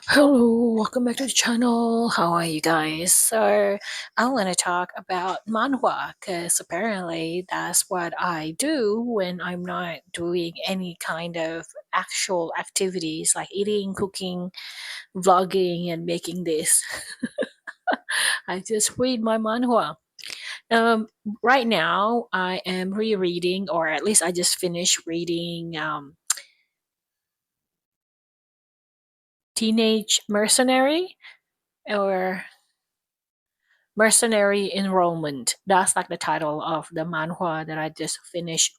Hello, welcome back to the channel. How are you guys? So, I want to talk about manhwa because apparently that's what I do when I'm not doing any kind of actual activities like eating, cooking, vlogging, and making this. I just read my manhwa. Um, right now, I am rereading, or at least I just finished reading Teenage Mercenary or Mercenary Enrolment. That's like the title of the manhwa that I just finished.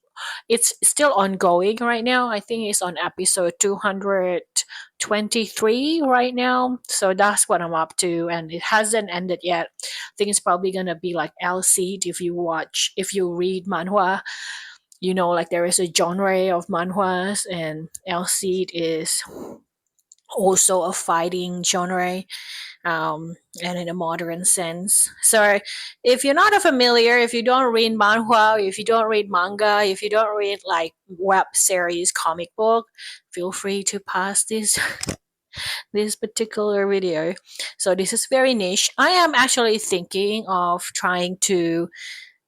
It's still ongoing right now. I think it's on episode 223 right now. So that's what I'm up to, and it hasn't ended yet. I think it's probably gonna be like L seed if you read manhwa. You know, like there is a genre of manhwas, and L seed is also a fighting genre, and in a modern sense. So, if you're not familiar, if you don't read manhwa, if you don't read manga, if you don't read like web series, comic book, feel free to pass this this particular video. So this is very niche. I am actually thinking of trying to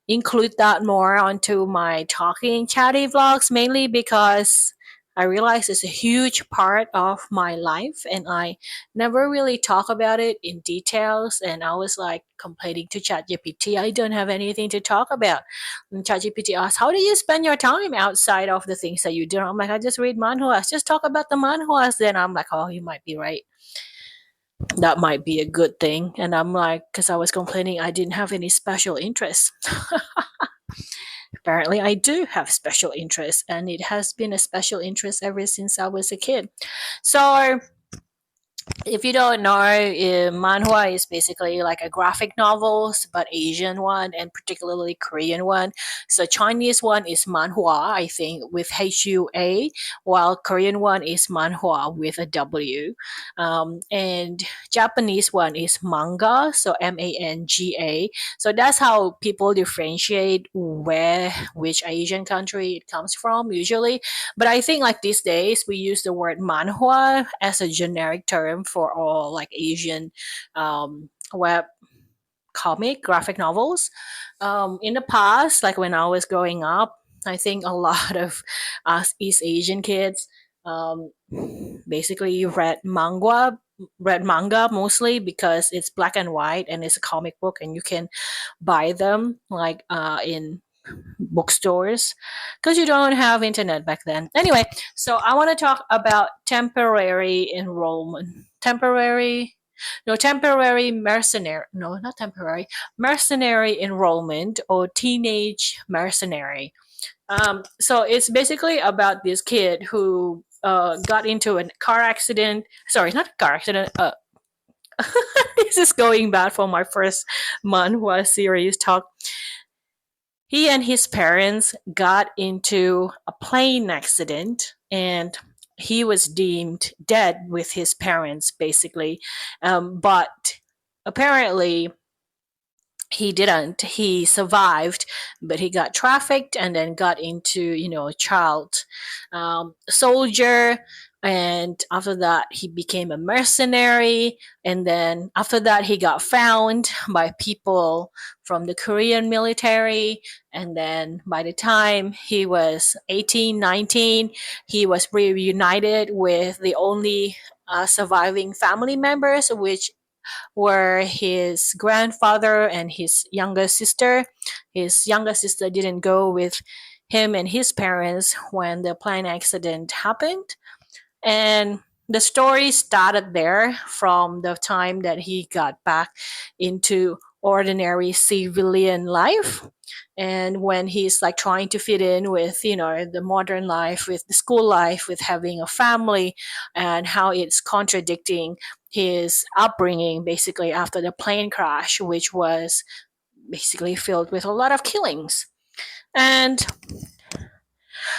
include that more onto my talking chatty vlogs, mainly because I realize it's a huge part of my life and I never really talk about it in details. And I was like complaining to ChatGPT, I don't have anything to talk about. And ChatGPT asked, how do you spend your time outside of the things that you do? I'm like, I just read manhwas, just talk about the manhwas. Then I'm like, oh, you might be right. That might be a good thing. And I'm like, because I was complaining I didn't have any special interests. Apparently, I do have special interests, and it has been a special interest ever since I was a kid. So, if you don't know, manhwa is basically like a graphic novels, but Asian one and particularly Korean one. So Chinese one is manhwa, I think, with HUA, while Korean one is manhwa with a W, and Japanese one is manga, so MANGA. So that's how people differentiate which Asian country it comes from usually. But I think like these days we use the word manhwa as a generic term for all like Asian web comic graphic novels. In the past, like when I was growing up, I think a lot of us East Asian kids um, basically read manga mostly because it's black and white and it's a comic book and you can buy them like in bookstores because you don't have internet back then. Anyway, so I want to talk about temporary enrollment. Temporary mercenary. No, not temporary. Mercenary enrollment or teenage mercenary. So it's basically about this kid who got into a car accident. Sorry, not a car accident. This is going bad for my first manhwa series talk. He and his parents got into a plane accident and he was deemed dead with his parents basically, but apparently he didn't. He survived, but he got trafficked and then got into, a child soldier. And after that, he became a mercenary. And then after that, he got found by people from the Korean military. And then by the time he was 18, 19, he was reunited with the only surviving family members, which were his grandfather and his younger sister. His younger sister didn't go with him and his parents when the plane accident happened. And the story started there from the time that he got back into ordinary civilian life, and when he's like trying to fit in with the modern life, with the school life, with having a family, and how it's contradicting his upbringing basically after the plane crash, which was basically filled with a lot of killings. And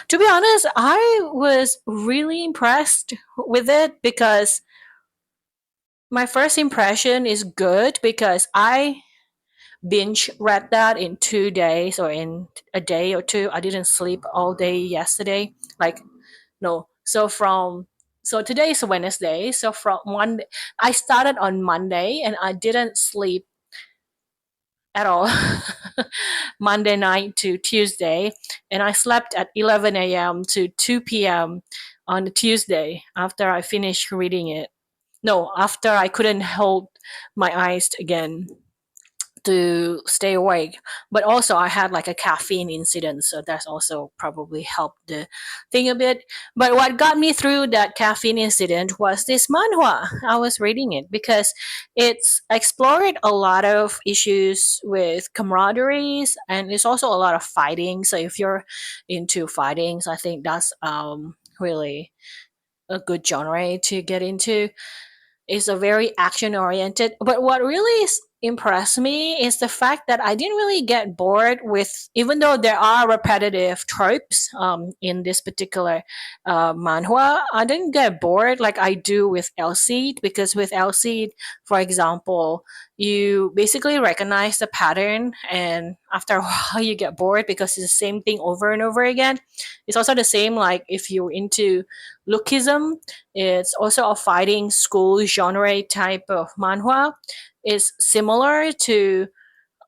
to be honest, I was really impressed with it because my first impression is good because I binge read that in 2 days or in a day or two. I didn't sleep all day yesterday. Like, no. So from So today is Wednesday. So from Monday, I started on Monday and I didn't sleep at all Monday night to Tuesday, and I slept at 11 a.m. to 2 p.m. on the Tuesday after I finished reading it. No, after I couldn't hold my eyes again to stay awake. But also, I had like a caffeine incident, so that's also probably helped the thing a bit. But what got me through that caffeine incident was this manhwa. I was reading it because it's explored a lot of issues with camaraderie, and it's also a lot of fighting. So if you're into fightings, I think that's really a good genre to get into. Is a very action oriented. But what really impressed me is the fact that I didn't really get bored with, even though there are repetitive tropes in this particular manhwa, I didn't get bored like I do with Elseed, because with Elseed, for example, you basically recognize the pattern, and after a while you get bored because it's the same thing over and over again. It's also the same like if you're into Lookism. It's also a fighting school genre type of manhwa. It's similar to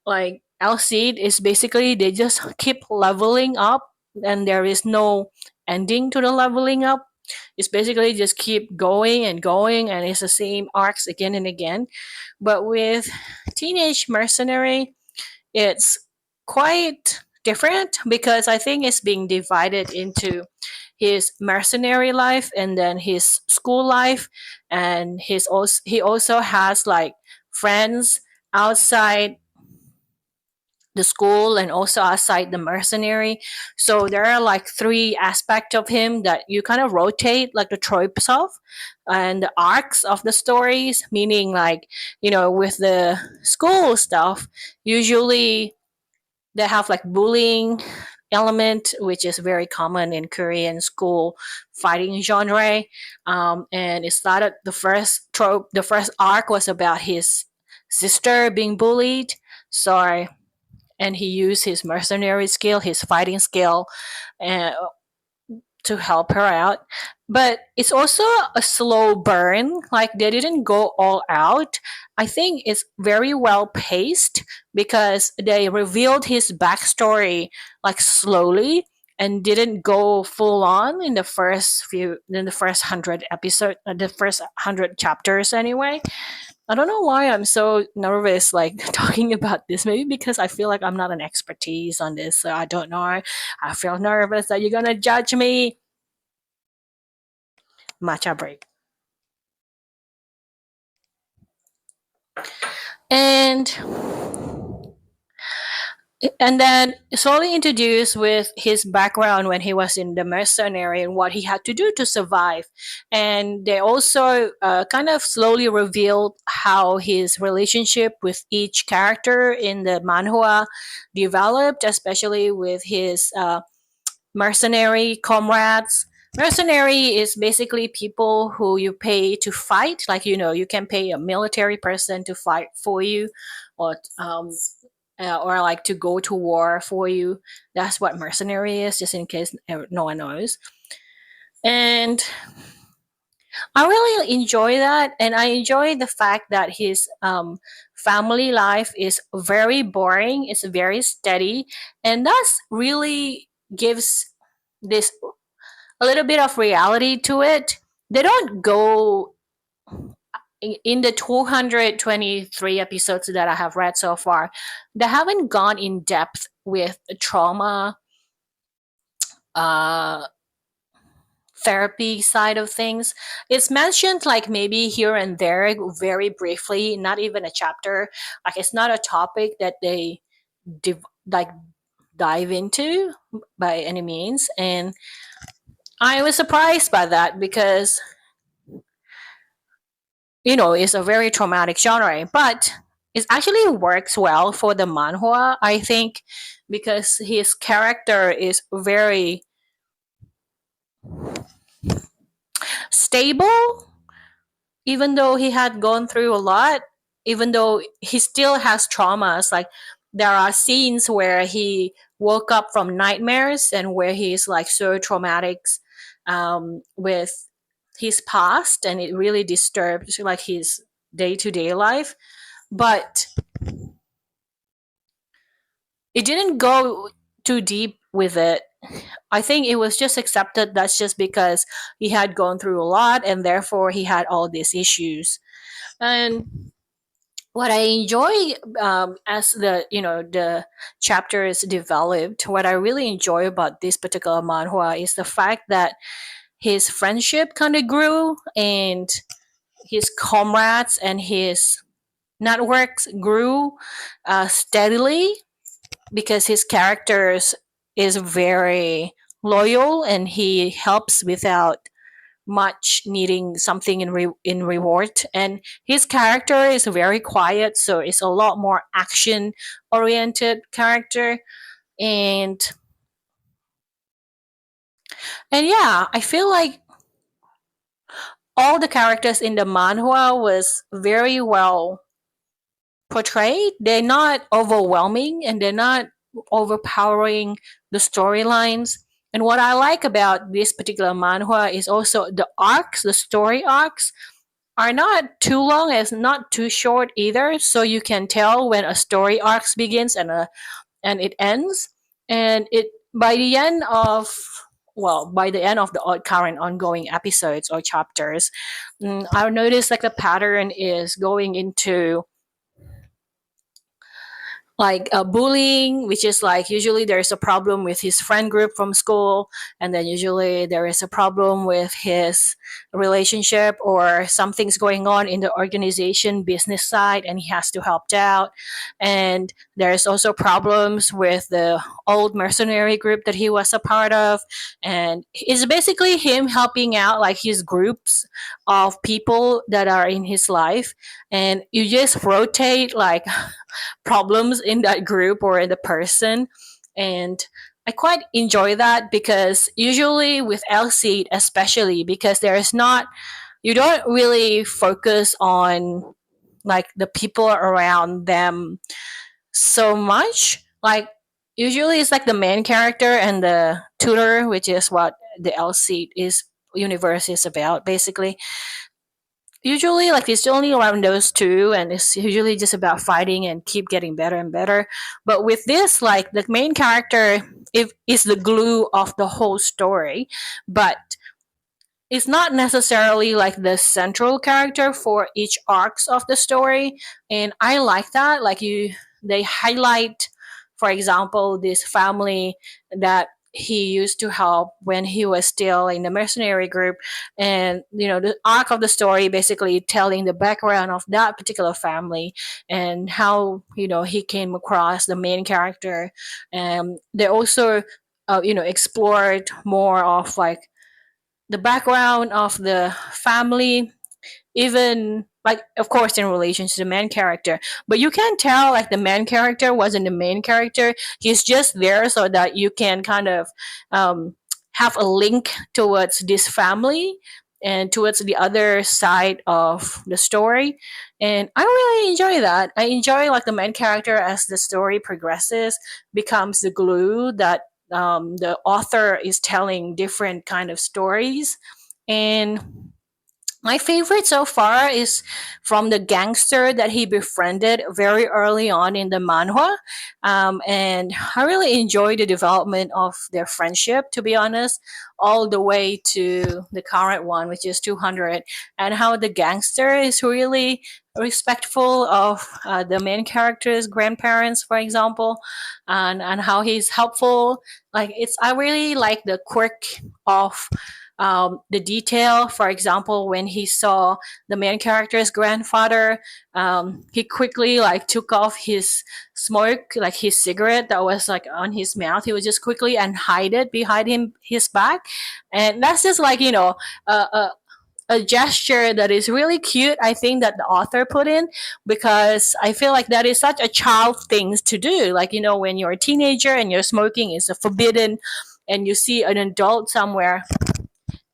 like Alcid. Is basically they just keep leveling up and there is no ending to the leveling up. It's basically just keep going and going and it's the same arcs again and again. But with Teenage Mercenary, it's quite different because I think it's being divided into his mercenary life and then his school life, and he also has like friends outside the school and also outside the mercenary. So there are like three aspects of him that you kind of rotate like the tropes of and the arcs of the stories, meaning like, with the school stuff, usually they have like bullying element, which is very common in Korean school fighting genre. And it started the first arc was about his sister being bullied. So, and he used his mercenary skill, his fighting skill, uh, to help her out. But it's also a slow burn. Like they didn't go all out. I think it's very well paced because they revealed his backstory like slowly and didn't go full on in the first 100 episode, the first 100 chapters anyway. I don't know why I'm so nervous like talking about this. Maybe because I feel like I'm not an expertise on this. So I don't know. I feel nervous that you're gonna judge me. Matcha break. And then slowly introduced with his background when he was in the mercenary and what he had to do to survive. And they also kind of slowly revealed how his relationship with each character in the manhwa developed, especially with his mercenary comrades. Mercenary is basically people who you pay to fight. Like, you can pay a military person to fight for you, or like to go to war for you. That's what mercenary is, just in case no one knows. And I really enjoy that, and I enjoy the fact that his family life is very boring. It's very steady, and that's really gives this a little bit of reality to it. They don't go in the 223 episodes that I have read so far. They haven't gone in depth with trauma uh, therapy side of things. It's mentioned like maybe here and there, very briefly, not even a chapter. Like it's not a topic that they like dive into by any means, and I was surprised by that because it's a very traumatic genre, but it actually works well for the manhwa, I think, because his character is very stable, even though he had gone through a lot, even though he still has traumas. Like, there are scenes where he woke up from nightmares and where he's like so traumatic with his past, and it really disturbed like his day-to-day life. But it didn't go too deep with it. I think it was just accepted that's just because he had gone through a lot and therefore he had all these issues. And what I enjoy, as the chapters developed, what I really enjoy about this particular manhwa is the fact that his friendship kind of grew, and his comrades and his networks grew steadily, because his characters is very loyal and he helps without much needing something in reward. And his character is very quiet, so it's a lot more action oriented character. And and yeah, I feel like all the characters in the manhwa was very well portrayed. They're not overwhelming and they're not overpowering the storylines. And what I like about this particular manhwa is also the arcs, the story arcs are not too long, it's not too short either. So you can tell when a story arc begins and it ends. And it by the end of by the end of the current ongoing episodes or chapters, I noticed like the pattern is going into like bullying, which is like usually there's a problem with his friend group from school, and then usually there is a problem with his relationship or something's going on in the organization business side and he has to help out. And there's also problems with the old mercenary group that he was a part of, and it's basically him helping out like his groups of people that are in his life. And you just rotate like problems in that group or in the person. And I quite enjoy that, because usually with LC, especially because there's not, you don't really focus on like the people around them so much. Like usually it's like the main character and the tutor, which is what the LC is universe is about basically. Usually like it's only around those two, and it's usually just about fighting and keep getting better and better. But with this, like the main character is the glue of the whole story, but it's not necessarily like the central character for each arcs of the story. And I like that, like they highlight, for example, this family that he used to help when he was still in the mercenary group. And the arc of the story basically telling the background of that particular family and how he came across the main character. And they also explored more of like the background of the family, even like of course in relation to the main character. But you can tell like the main character wasn't the main character, he's just there so that you can kind of have a link towards this family and towards the other side of the story. And I really enjoy that. I enjoy like the main character as the story progresses becomes the glue that the author is telling different kind of stories. And my favorite so far is from the gangster that he befriended very early on in the manhwa. And I really enjoy the development of their friendship, to be honest, all the way to the current one, which is 200, and how the gangster is really respectful of the main character's grandparents, for example, and how he's helpful. Like I really like the quirk of the detail. For example, when he saw the main character's grandfather, he quickly like took off his smoke, like his cigarette that was like on his mouth. He would just quickly and hide it behind his back, and that's just like a gesture that is really cute, I think, that the author put in, because I feel like that is such a child thing to do. Like, when you're a teenager and you're smoking is a forbidden, and you see an adult somewhere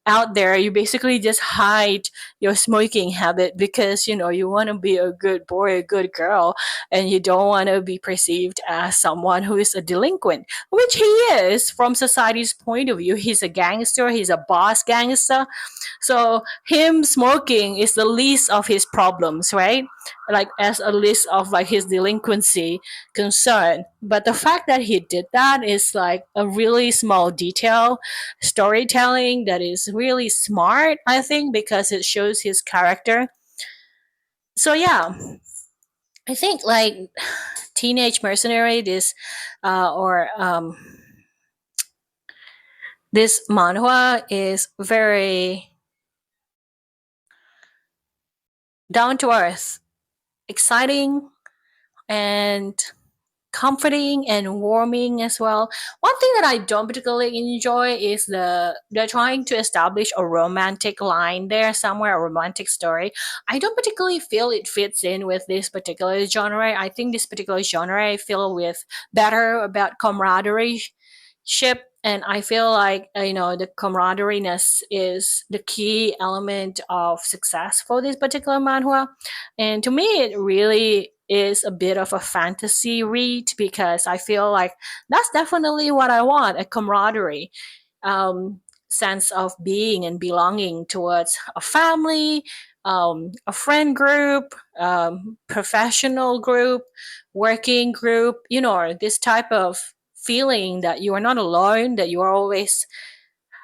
out there, you basically just hide your smoking habit because you want to be a good boy, a good girl, and you don't want to be perceived as someone who is a delinquent, which he is from society's point of view. He's a gangster, he's a boss gangster. So him smoking is the least of his problems, right? Like as a list of like his delinquency concern. But the fact that he did that is like a really small detail storytelling that is really smart, I think, because it shows his character. So yeah, I think like Teenage Mercenary, this manhwa is very down to earth, exciting, and comforting and warming as well. One thing that I don't particularly enjoy is they're trying to establish a romantic line there somewhere, a romantic story. I don't particularly feel it fits in with this particular genre. I think this particular genre I feel with better about camaraderie ship, and I feel like the camaraderie-ness is the key element of success for this particular manhwa. And to me it really is a bit of a fantasy read because I feel like that's definitely what I want, a camaraderie, um, sense of being and belonging towards a family, a friend group, professional group, working group, this type of feeling that you are not alone, that you are always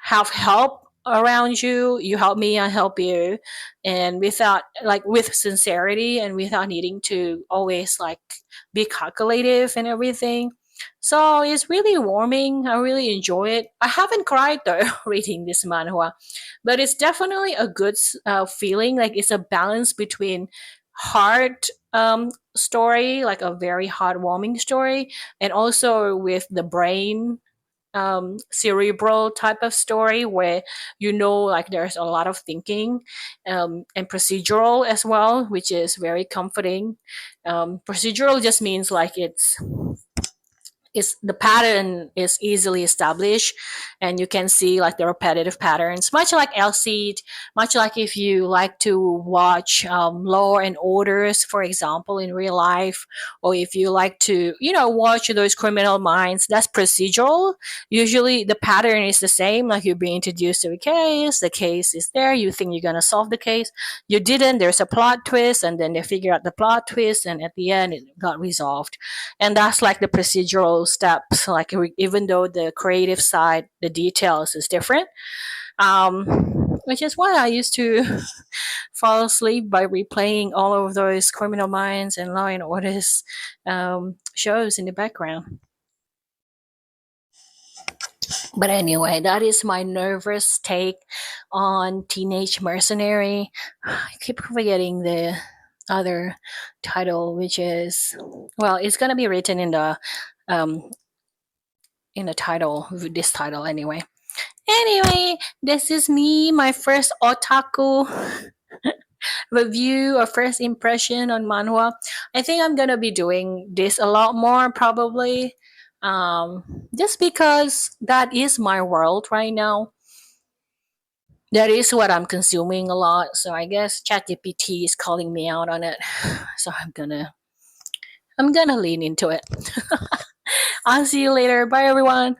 have help around you. You help me, I help you, and without like with sincerity and without needing to always like be calculative and everything. So it's really warming. I really enjoy it. I haven't cried though reading this manhwa, but it's definitely a good feeling. Like it's a balance between heart story, like a very heartwarming story, and also with the brain cerebral type of story where like there's a lot of thinking, and procedural as well, which is very comforting. Procedural just means like it's the pattern is easily established, and you can see like the repetitive patterns, much like Elseed, much like if you like to watch Law and Orders, for example, in real life, or if you like to watch those Criminal Minds. That's procedural. Usually the pattern is the same, like you're being introduced to a case, the case is there, you think you're going to solve the case, you didn't, there's a plot twist, and then they figure out the plot twist, and at the end it got resolved. And that's like the procedural steps, like even though the creative side, the details is different, which is why I used to fall asleep by replaying all of those Criminal Minds and Law and Orders shows in the background. But anyway, that is my nervous take on Teenage Mercenary. I keep forgetting the other title, which is, well, it's gonna be written um in the title, this title anyway. Anyway, this is me, my first otaku review or first impression on manhwa. I think I'm gonna be doing this a lot more probably, just because that is my world right now. That is what I'm consuming a lot. So I guess ChatGPT is calling me out on it. So I'm gonna lean into it. I'll see you later. Bye everyone.